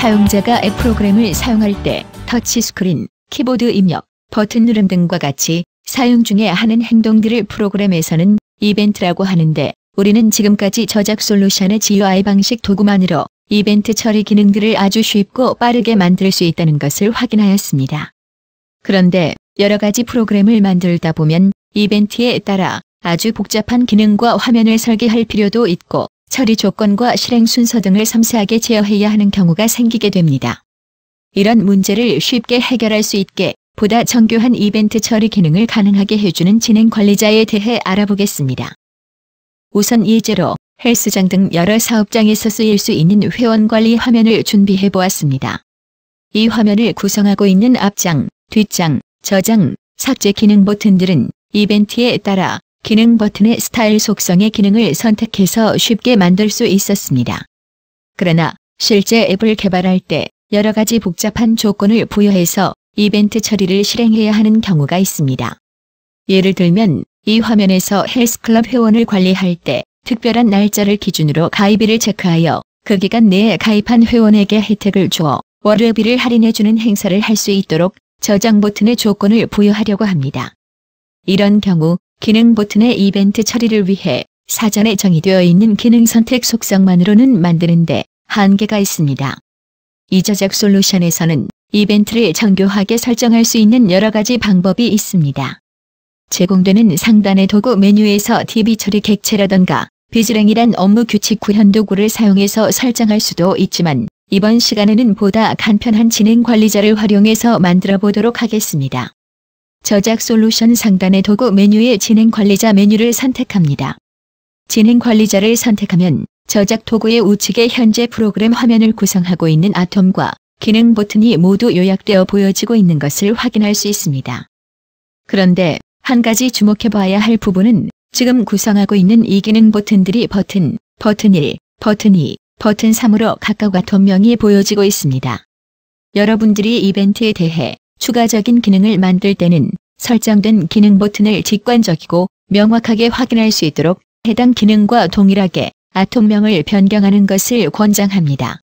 사용자가 앱 프로그램을 사용할 때 터치스크린, 키보드 입력, 버튼 누름 등과 같이 사용 중에 하는 행동들을 프로그램에서는 이벤트라고 하는데, 우리는 지금까지 저작 솔루션의 GUI 방식 도구만으로 이벤트 처리 기능들을 아주 쉽고 빠르게 만들 수 있다는 것을 확인하였습니다. 그런데 여러 가지 프로그램을 만들다 보면 이벤트에 따라 아주 복잡한 기능과 화면을 설계할 필요도 있고 처리 조건과 실행 순서 등을 섬세하게 제어해야 하는 경우가 생기게 됩니다. 이런 문제를 쉽게 해결할 수 있게 보다 정교한 이벤트 처리 기능을 가능하게 해주는 진행 관리자에 대해 알아보겠습니다. 우선 예제로 헬스장 등 여러 사업장에서 쓰일 수 있는 회원 관리 화면을 준비해 보았습니다. 이 화면을 구성하고 있는 앞장, 뒷장, 저장, 삭제 기능 버튼들은 이벤트에 따라 기능 버튼의 스타일 속성의 기능을 선택해서 쉽게 만들 수 있었습니다. 그러나 실제 앱을 개발할 때 여러 가지 복잡한 조건을 부여해서 이벤트 처리를 실행해야 하는 경우가 있습니다. 예를 들면 이 화면에서 헬스클럽 회원을 관리할 때 특별한 날짜를 기준으로 가입일을 체크하여 그 기간 내에 가입한 회원에게 혜택을 주어 월요비를 할인해주는 행사를 할 수 있도록 저장 버튼의 조건을 부여하려고 합니다. 이런 경우 기능 버튼의 이벤트 처리를 위해 사전에 정의되어 있는 기능 선택 속성만으로는 만드는데 한계가 있습니다. 이 저작 솔루션에서는 이벤트를 정교하게 설정할 수 있는 여러 가지 방법이 있습니다. 제공되는 상단의 도구 메뉴에서 DB 처리 객체라던가 비즈랭이란 업무 규칙 구현 도구를 사용해서 설정할 수도 있지만 이번 시간에는 보다 간편한 진행 관리자를 활용해서 만들어 보도록 하겠습니다. 저작 솔루션 상단의 도구 메뉴의 진행 관리자 메뉴를 선택합니다. 진행 관리자를 선택하면 저작 도구의 우측에 현재 프로그램 화면을 구성하고 있는 아톰과 기능 버튼이 모두 요약되어 보여지고 있는 것을 확인할 수 있습니다. 그런데 한 가지 주목해 봐야 할 부분은 지금 구성하고 있는 이 기능 버튼들이 버튼 1, 버튼 2, 버튼 3으로 각각 아톰명이 보여지고 있습니다. 여러분들이 이벤트에 대해 추가적인 기능을 만들 때는 설정된 기능 버튼을 직관적이고 명확하게 확인할 수 있도록 해당 기능과 동일하게 아톰명을 변경하는 것을 권장합니다.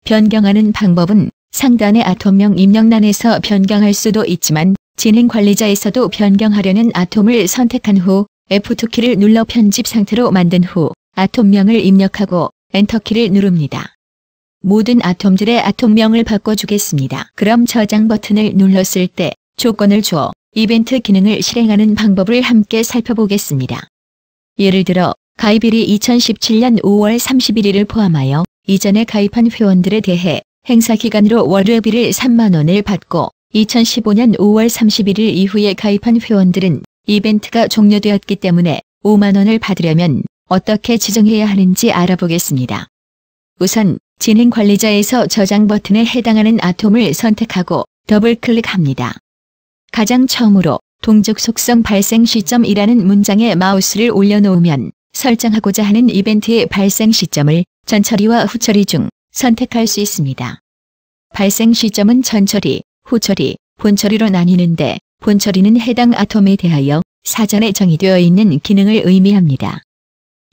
변경하는 방법은 상단의 아톰명 입력란에서 변경할 수도 있지만 진행 관리자에서도 변경하려는 아톰을 선택한 후 F2키를 눌러 편집 상태로 만든 후 아톰명을 입력하고 엔터키를 누릅니다. 모든 아톰들의 아톰명을 바꿔주겠습니다. 그럼 저장 버튼을 눌렀을 때 조건을 주어 이벤트 기능을 실행하는 방법을 함께 살펴보겠습니다. 예를 들어 가입일이 2017년 5월 31일을 포함하여 이전에 가입한 회원들에 대해 행사 기간으로 월요비를 3만원을 받고 2015년 5월 31일 이후에 가입한 회원들은 이벤트가 종료되었기 때문에 5만원을 받으려면 어떻게 지정해야 하는지 알아보겠습니다. 우선 진행 관리자에서 저장 버튼에 해당하는 아톰을 선택하고 더블클릭합니다. 가장 처음으로 동적 속성 발생 시점이라는 문장에 마우스를 올려놓으면 설정하고자 하는 이벤트의 발생 시점을 전처리와 후처리 중 선택할 수 있습니다. 발생 시점은 전처리, 후처리, 본처리로 나뉘는데 본처리는 해당 아톰에 대하여 사전에 정의되어 있는 기능을 의미합니다.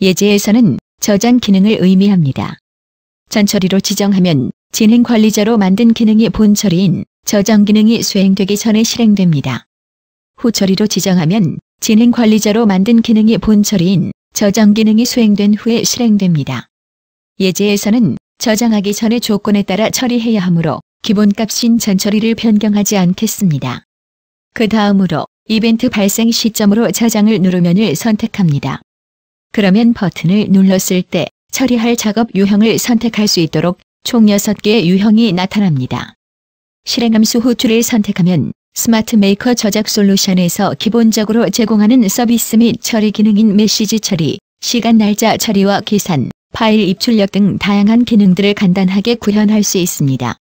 예제에서는 저장 기능을 의미합니다. 전처리로 지정하면 진행 관리자로 만든 기능이 본처리인 저장 기능이 수행되기 전에 실행됩니다. 후처리로 지정하면 진행 관리자로 만든 기능이 본처리인 저장 기능이 수행된 후에 실행됩니다. 예제에서는 저장하기 전의 조건에 따라 처리해야 하므로 기본값인 전처리를 변경하지 않겠습니다. 그 다음으로 이벤트 발생 시점으로 저장을 누르면을 선택합니다. 그러면 버튼을 눌렀을 때 처리할 작업 유형을 선택할 수 있도록 총 6개의 유형이 나타납니다. 실행함수 후줄을 선택하면 스마트 메이커 저작 솔루션에서 기본적으로 제공하는 서비스 및 처리 기능인 메시지 처리, 시간 날짜 처리와 계산, 파일 입출력 등 다양한 기능들을 간단하게 구현할 수 있습니다.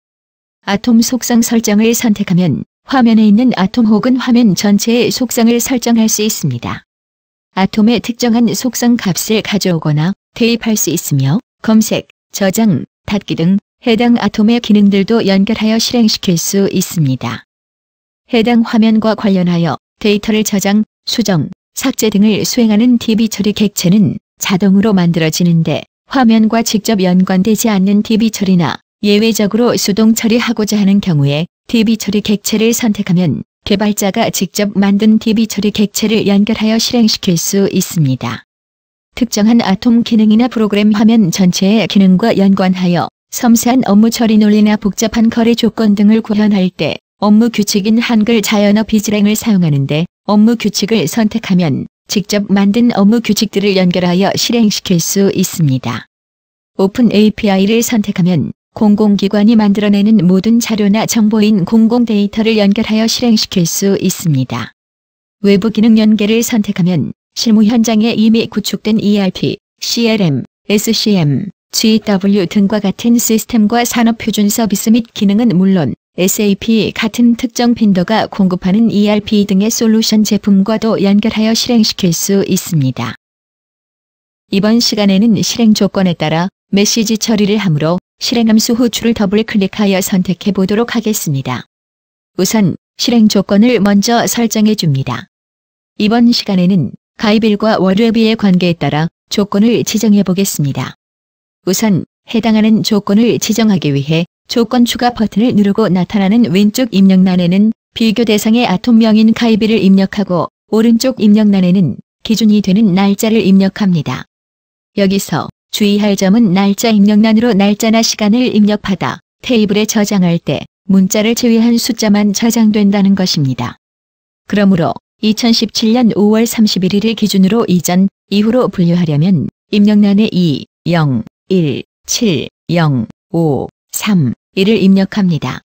아톰 속성 설정을 선택하면 화면에 있는 아톰 혹은 화면 전체의 속성을 설정할 수 있습니다. 아톰의 특정한 속성 값을 가져오거나 대입할 수 있으며 검색, 저장, 닫기 등 해당 아톰의 기능들도 연결하여 실행시킬 수 있습니다. 해당 화면과 관련하여 데이터를 저장, 수정, 삭제 등을 수행하는 DB 처리 객체는 자동으로 만들어지는데 화면과 직접 연관되지 않는 DB 처리나 예외적으로 수동 처리하고자 하는 경우에 DB 처리 객체를 선택하면 개발자가 직접 만든 DB 처리 객체를 연결하여 실행시킬 수 있습니다. 특정한 아톰 기능이나 프로그램 화면 전체의 기능과 연관하여 섬세한 업무 처리 논리나 복잡한 거래 조건 등을 구현할 때 업무 규칙인 한글 자연어 비즈랭을 사용하는데 업무 규칙을 선택하면 직접 만든 업무 규칙들을 연결하여 실행시킬 수 있습니다. 오픈 API를 선택하면 공공기관이 만들어내는 모든 자료나 정보인 공공 데이터를 연결하여 실행시킬 수 있습니다. 외부 기능 연계를 선택하면 실무 현장에 이미 구축된 ERP, CRM, SCM, GW 등과 같은 시스템과 산업표준 서비스 및 기능은 물론 SAP 같은 특정 빈도가 공급하는 ERP 등의 솔루션 제품과도 연결하여 실행시킬 수 있습니다. 이번 시간에는 실행 조건에 따라 메시지 처리를 하므로 실행함수 호출을 더블 클릭하여 선택해 보도록 하겠습니다. 우선 실행 조건을 먼저 설정해 줍니다. 이번 시간에는 가입일과 월회비의 관계에 따라 조건을 지정해 보겠습니다. 우선 해당하는 조건을 지정하기 위해 조건 추가 버튼을 누르고 나타나는 왼쪽 입력란에는 비교 대상의 아톰명인 가입일을 입력하고 오른쪽 입력란에는 기준이 되는 날짜를 입력합니다. 여기서 주의할 점은 날짜 입력란으로 날짜나 시간을 입력하다 테이블에 저장할 때 문자를 제외한 숫자만 저장된다는 것입니다. 그러므로 2017년 5월 31일을 기준으로 이전, 이후로 분류하려면 입력란에 2, 0, 1, 7, 0, 5, 3, 1을 입력합니다.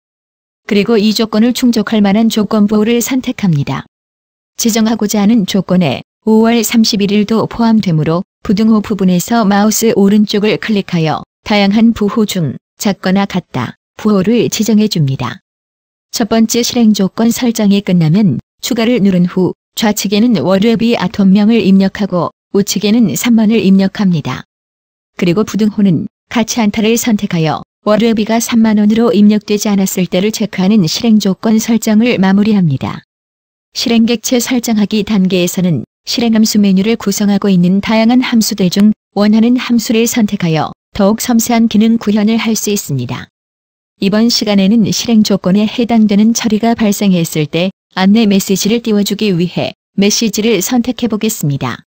그리고 이 조건을 충족할 만한 조건부호를 선택합니다. 지정하고자 하는 조건에 5월 31일도 포함되므로 부등호 부분에서 마우스 오른쪽을 클릭하여 다양한 부호 중 작거나 같다 부호를 지정해 줍니다. 첫 번째 실행 조건 설정이 끝나면 추가를 누른 후 좌측에는 월회비 아톰명을 입력하고 우측에는 3만을 입력합니다. 그리고 부등호는 가치 안타를 선택하여 월회비가 3만원으로 입력되지 않았을 때를 체크하는 실행 조건 설정을 마무리합니다. 실행 객체 설정하기 단계에서는 실행함수 메뉴를 구성하고 있는 다양한 함수들 중 원하는 함수를 선택하여 더욱 섬세한 기능 구현을 할 수 있습니다. 이번 시간에는 실행 조건에 해당되는 처리가 발생했을 때 안내 메시지를 띄워주기 위해 메시지를 선택해 보겠습니다.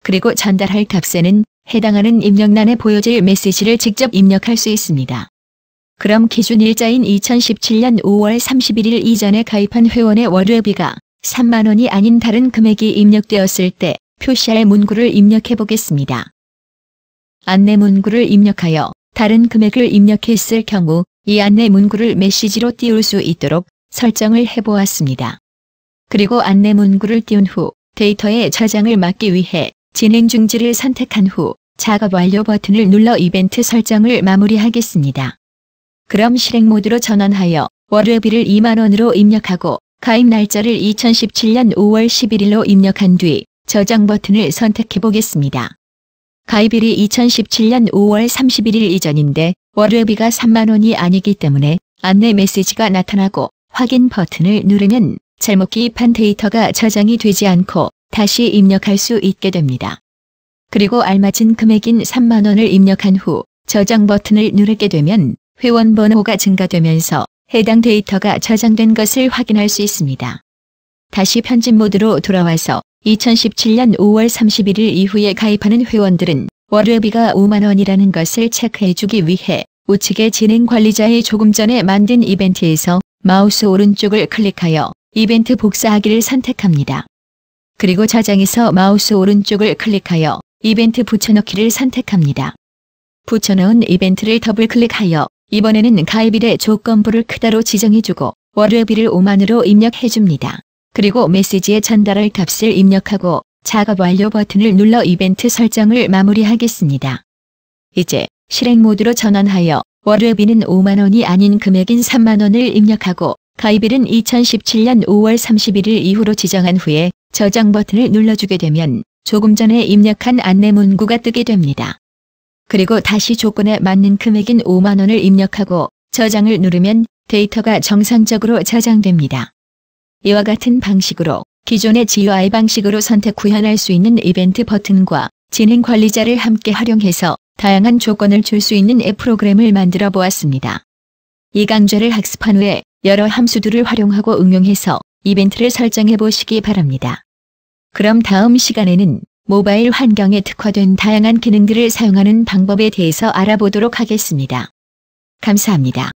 그리고 전달할 값에는 해당하는 입력란에 보여질 메시지를 직접 입력할 수 있습니다. 그럼 기준 일자인 2017년 5월 31일 이전에 가입한 회원의 월회비가 3만원이 아닌 다른 금액이 입력되었을 때 표시할 문구를 입력해 보겠습니다. 안내 문구를 입력하여 다른 금액을 입력했을 경우 이 안내 문구를 메시지로 띄울 수 있도록 설정을 해보았습니다. 그리고 안내 문구를 띄운 후 데이터의 저장을 막기 위해 진행 중지를 선택한 후 작업 완료 버튼을 눌러 이벤트 설정을 마무리하겠습니다. 그럼 실행 모드로 전환하여 월회비를 2만원으로 입력하고 가입 날짜를 2017년 5월 11일로 입력한 뒤 저장 버튼을 선택해 보겠습니다. 가입일이 2017년 5월 31일 이전인데 월회비가 3만원이 아니기 때문에 안내 메시지가 나타나고 확인 버튼을 누르면 잘못 기입한 데이터가 저장이 되지 않고 다시 입력할 수 있게 됩니다. 그리고 알맞은 금액인 3만원을 입력한 후 저장 버튼을 누르게 되면 회원 번호가 증가되면서 해당 데이터가 저장된 것을 확인할 수 있습니다. 다시 편집 모드로 돌아와서 2017년 5월 31일 이후에 가입하는 회원들은 월회비가 5만원이라는 것을 체크해주기 위해 우측의 진행 관리자의 조금 전에 만든 이벤트에서 마우스 오른쪽을 클릭하여 이벤트 복사하기를 선택합니다. 그리고 저장에서 마우스 오른쪽을 클릭하여 이벤트 붙여넣기를 선택합니다. 붙여넣은 이벤트를 더블 클릭하여 이번에는 가입일의 조건부를 크다로 지정해주고 월회비를 5만으로 입력해줍니다. 그리고 메시지에 전달할 값을 입력하고 작업 완료 버튼을 눌러 이벤트 설정을 마무리하겠습니다. 이제 실행 모드로 전환하여 월회비는 5만원이 아닌 금액인 3만원을 입력하고 가입일은 2017년 5월 31일 이후로 지정한 후에 저장 버튼을 눌러주게 되면 조금 전에 입력한 안내 문구가 뜨게 됩니다. 그리고 다시 조건에 맞는 금액인 5만원을 입력하고 저장을 누르면 데이터가 정상적으로 저장됩니다. 이와 같은 방식으로 기존의 GUI 방식으로 선택 구현할 수 있는 이벤트 버튼과 진행 관리자를 함께 활용해서 다양한 조건을 줄 수 있는 앱 프로그램을 만들어 보았습니다. 이 강좌를 학습한 후에 여러 함수들을 활용하고 응용해서 이벤트를 설정해 보시기 바랍니다. 그럼 다음 시간에는 모바일 환경에 특화된 다양한 기능들을 사용하는 방법에 대해서 알아보도록 하겠습니다. 감사합니다.